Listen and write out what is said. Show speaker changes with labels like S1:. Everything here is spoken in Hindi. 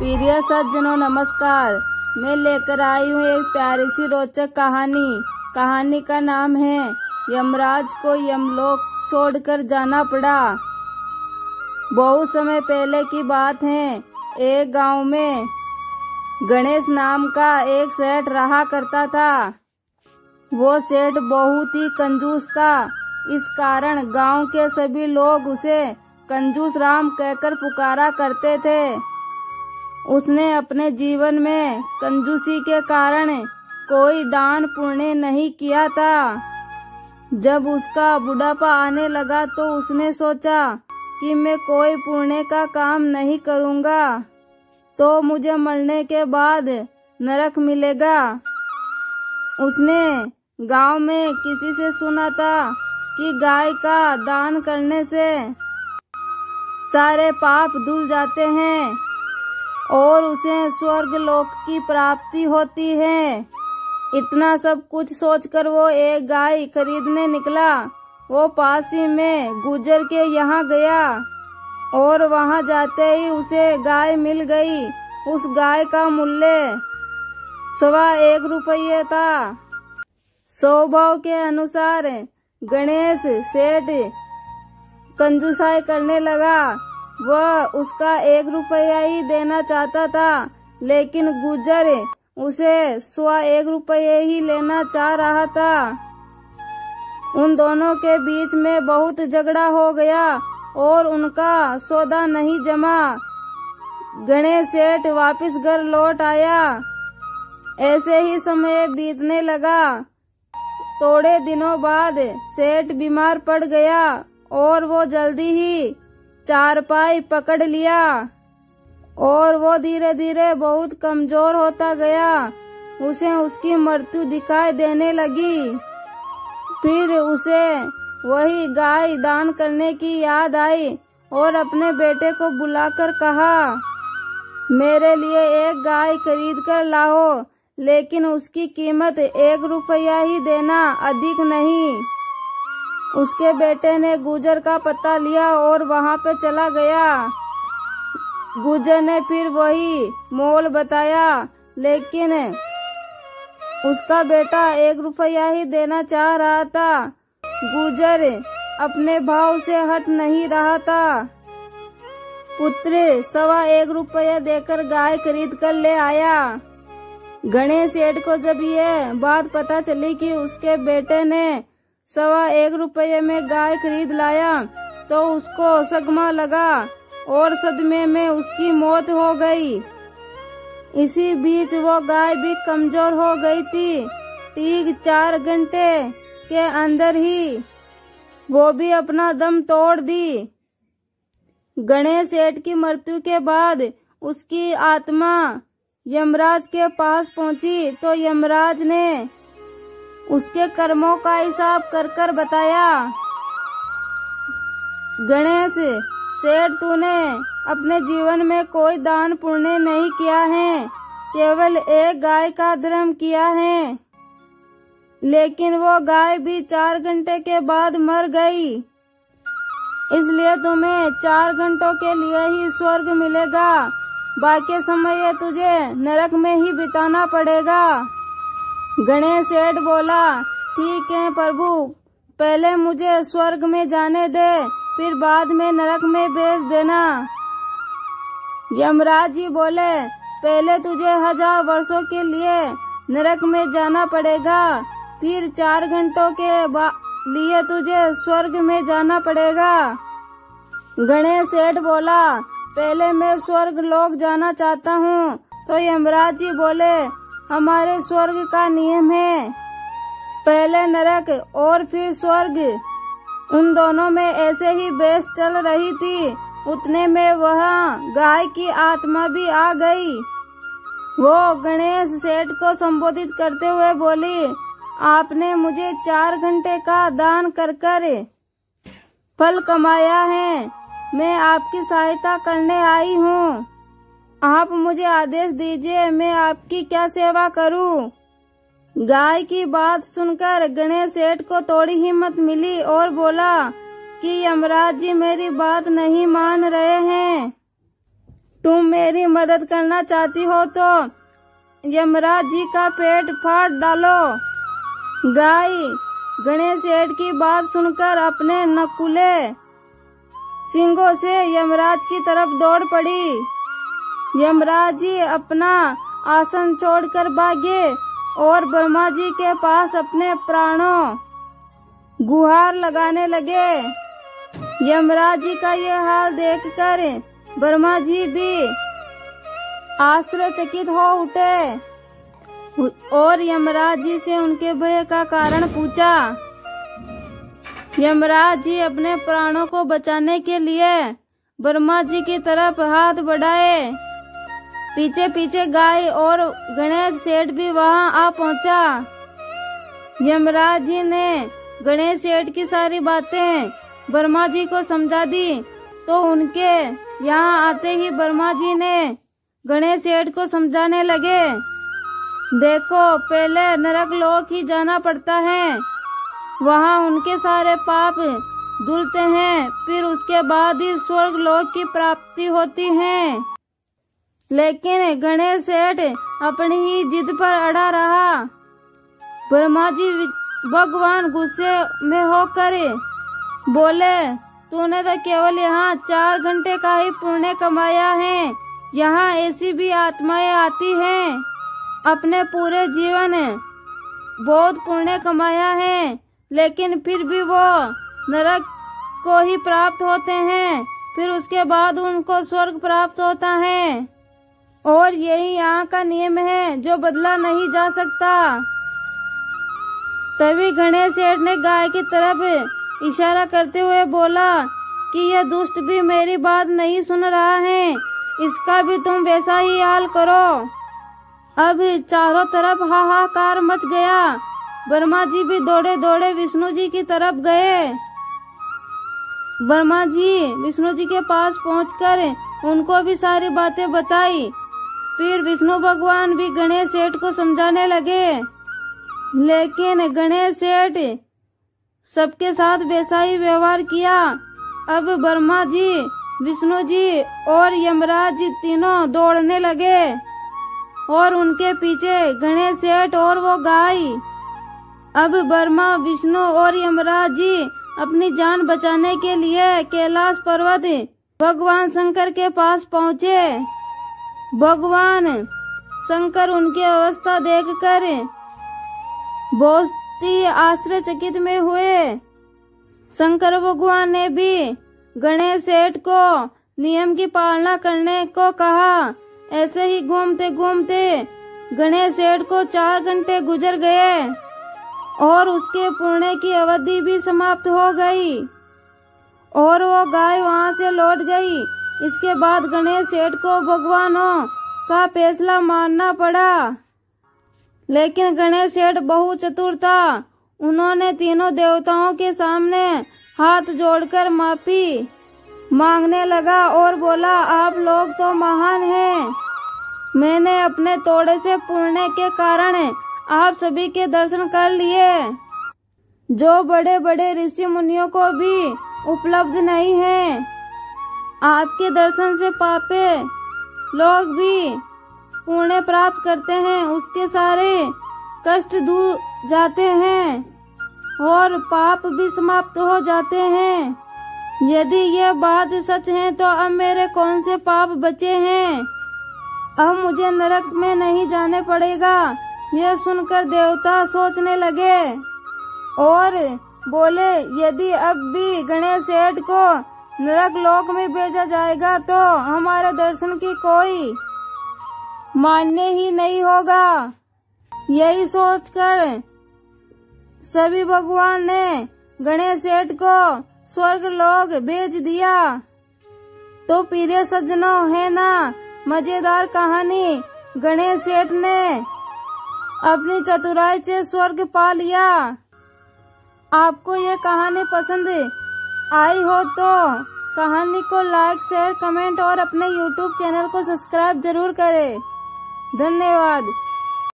S1: प्रिय सज्जनों नमस्कार। मैं लेकर आई हूँ एक प्यारी सी रोचक कहानी का नाम है यमराज को यमलोक छोड़कर जाना पड़ा। बहुत समय पहले की बात है। एक गांव में गणेश नाम का एक सेठ रहा करता था। वो सेठ बहुत ही कंजूस था। इस कारण गांव के सभी लोग उसे कंजूस राम कहकर पुकारा करते थे। उसने अपने जीवन में कंजूसी के कारण कोई दान पुण्य नहीं किया था। जब उसका बुढ़ापा आने लगा तो उसने सोचा कि मैं कोई पुण्य का काम नहीं करूँगा तो मुझे मरने के बाद नरक मिलेगा। उसने गांव में किसी से सुना था कि गाय का दान करने से सारे पाप धुल जाते हैं और उसे स्वर्ग लोक की प्राप्ति होती है। इतना सब कुछ सोचकर वो एक गाय खरीदने निकला। वो पास ही में गुजर के यहाँ गया और वहाँ जाते ही उसे गाय मिल गई। उस गाय का मूल्य ₹1.25 रुपये था। स्वभाव के अनुसार गणेश सेठ कंजूसाई करने लगा। वह उसका 1 रुपया ही देना चाहता था, लेकिन गुजर उसे ₹1.25 रुपये ही लेना चाह रहा था। उन दोनों के बीच में बहुत झगड़ा हो गया और उनका सौदा नहीं जमा। गणेश सेठ वापस घर लौट आया। ऐसे ही समय बीतने लगा। थोड़े दिनों बाद सेठ बीमार पड़ गया और वो जल्दी ही चारपाई पकड़ लिया और वो धीरे धीरे बहुत कमजोर होता गया। उसे उसकी मृत्यु दिखाई देने लगी। फिर उसे वही गाय दान करने की याद आई और अपने बेटे को बुलाकर कहा, मेरे लिए एक गाय खरीद कर लाओ, लेकिन उसकी कीमत 1 रुपया ही देना, अधिक नहीं। उसके बेटे ने गुजर का पता लिया और वहां पे चला गया। गुजर ने फिर वही मोल बताया, लेकिन उसका बेटा 1 रुपया ही देना चाह रहा था। गुजर अपने भाव से हट नहीं रहा था। पुत्र ₹1.25 रुपया देकर गाय खरीद कर ले आया। गणेश सेठ को जब ये बात पता चली कि उसके बेटे ने ₹1.25 रुपये में गाय खरीद लाया तो उसको सदमा लगा और सदमे में उसकी मौत हो गई। इसी बीच वो गाय भी कमजोर हो गई थी। ठीक 4 घंटे के अंदर ही वो भी अपना दम तोड़ दी। गणेश सेठ की मृत्यु के बाद उसकी आत्मा यमराज के पास पहुंची तो यमराज ने उसके कर्मों का हिसाब कर कर बताया, गणेश सेठ तूने अपने जीवन में कोई दान पुण्य नहीं किया है, केवल एक गाय का धर्म किया है, लेकिन वो गाय भी 4 घंटे के बाद मर गई। इसलिए तुम्हें 4 घंटों के लिए ही स्वर्ग मिलेगा, बाकी समय तुझे नरक में ही बिताना पड़ेगा। गणेश सेठ बोला, ठीक है प्रभु, पहले मुझे स्वर्ग में जाने दे, फिर बाद में नरक में भेज देना। यमराज जी बोले, पहले तुझे 1000 वर्षों के लिए नरक में जाना पड़ेगा, फिर 4 घंटों के लिए तुझे स्वर्ग में जाना पड़ेगा। गणेश सेठ बोला, पहले मैं स्वर्ग लोक जाना चाहता हूँ। तो यमराज जी बोले, हमारे स्वर्ग का नियम है, पहले नरक और फिर स्वर्ग। उन दोनों में ऐसे ही बहस चल रही थी। उतने में वहाँ गाय की आत्मा भी आ गई। वो गणेश सेठ को संबोधित करते हुए बोली, आपने मुझे 4 घंटे का दान कर कर फल कमाया है। मैं आपकी सहायता करने आई हूँ। आप मुझे आदेश दीजिए, मैं आपकी क्या सेवा करूँ। गाय की बात सुनकर गणेश सेठ को थोड़ी हिम्मत मिली और बोला कि यमराज जी मेरी बात नहीं मान रहे हैं। तुम मेरी मदद करना चाहती हो तो यमराज जी का पेट फाड़ डालो। गाय गणेश सेठ की बात सुनकर अपने नकुले सींगों से यमराज की तरफ दौड़ पड़ी। यमराज जी अपना आसन छोड़कर भागे और ब्रह्मा जी के पास अपने प्राणों गुहार लगाने लगे। यमराज जी का ये हाल देखकर ब्रह्मा जी भी आश्चर्यचकित हो उठे और यमराज जी से उनके भय का कारण पूछा। यमराज जी अपने प्राणों को बचाने के लिए ब्रह्मा जी की तरफ हाथ बढ़ाए। पीछे पीछे गाय और गणेश सेठ भी वहां आ पहुंचा। यमराज जी ने गणेश सेठ की सारी बातें ब्रह्मा जी को समझा दी तो उनके यहाँ आते ही ब्रह्मा जी ने गणेश सेठ को समझाने लगे, देखो पहले नरक लोक ही जाना पड़ता है, वहाँ उनके सारे पाप धुलते हैं, फिर उसके बाद ही स्वर्ग लोक की प्राप्ति होती है। लेकिन गणेश सेठ अपनी ही जिद पर अड़ा रहा। ब्रह्मा जी भगवान गुस्से में होकर बोले, तूने तो केवल यहाँ 4 घंटे का ही पुण्य कमाया है, यहाँ ऐसी भी आत्माएं आती हैं, अपने पूरे जीवन बहुत पुण्य कमाया है, लेकिन फिर भी वो नरक को ही प्राप्त होते हैं, फिर उसके बाद उनको स्वर्ग प्राप्त होता है, और यही यहाँ का नियम है जो बदला नहीं जा सकता। तभी गणेश सेठ ने गाय की तरफ इशारा करते हुए बोला कि यह दुष्ट भी मेरी बात नहीं सुन रहा है, इसका भी तुम वैसा ही हाल करो। अब चारों तरफ हाहाकार मच गया। ब्रह्मा जी भी दौड़े दौड़े विष्णु जी की तरफ गए। ब्रह्मा जी विष्णु जी के पास पहुंचकर उनको भी सारी बातें बताई। फिर विष्णु भगवान भी गणेश सेठ को समझाने लगे, लेकिन गणेश सेठ सबके साथ वैसा ही व्यवहार किया। अब ब्रह्मा जी, विष्णु जी और यमराज जी तीनों दौड़ने लगे और उनके पीछे गणेश सेठ और वो गाय। अब ब्रह्मा, विष्णु और यमराज जी अपनी जान बचाने के लिए कैलाश पर्वत भगवान शंकर के पास पहुँचे। भगवान शंकर उनकी अवस्था देखकर बहुत ही आश्चर्यचकित में हुए। शंकर भगवान ने भी गणेश सेठ को नियम की पालना करने को कहा। ऐसे ही घूमते घूमते गणेश सेठ को 4 घंटे गुजर गए और उसके पुण्य की अवधि भी समाप्त हो गई और वो गाय वहां से लौट गई। इसके बाद गणेश सेठ को भगवानों का फैसला मानना पड़ा, लेकिन गणेश सेठ बहुत चतुर था। उन्होंने तीनों देवताओं के सामने हाथ जोड़कर माफी मांगने लगा और बोला, आप लोग तो महान हैं, मैंने अपने थोड़े से पुण्य के कारण आप सभी के दर्शन कर लिए, जो बड़े बड़े ऋषि मुनियों को भी उपलब्ध नहीं है। आपके दर्शन से पापे लोग भी पुण्य प्राप्त करते हैं, उसके सारे कष्ट दूर जाते हैं और पाप भी समाप्त हो जाते हैं। यदि यह बात सच है तो अब मेरे कौन से पाप बचे हैं? अब मुझे नरक में नहीं जाने पड़ेगा। यह सुनकर देवता सोचने लगे और बोले, यदि अब भी गणेश सेठ को नरक लोक में भेजा जाएगा तो हमारे दर्शन की कोई मान्य ही नहीं होगा। यही सोचकर सभी भगवान ने गणेश सेठ को स्वर्ग लोक भेज दिया। तो प्रिय सज्जनों, है ना मजेदार कहानी। गणेश सेठ ने अपनी चतुराई से स्वर्ग पा लिया। आपको ये कहानी पसंद आई हो तो कहानी को लाइक, शेयर, कमेंट और अपने YouTube चैनल को सब्सक्राइब जरूर करें। धन्यवाद।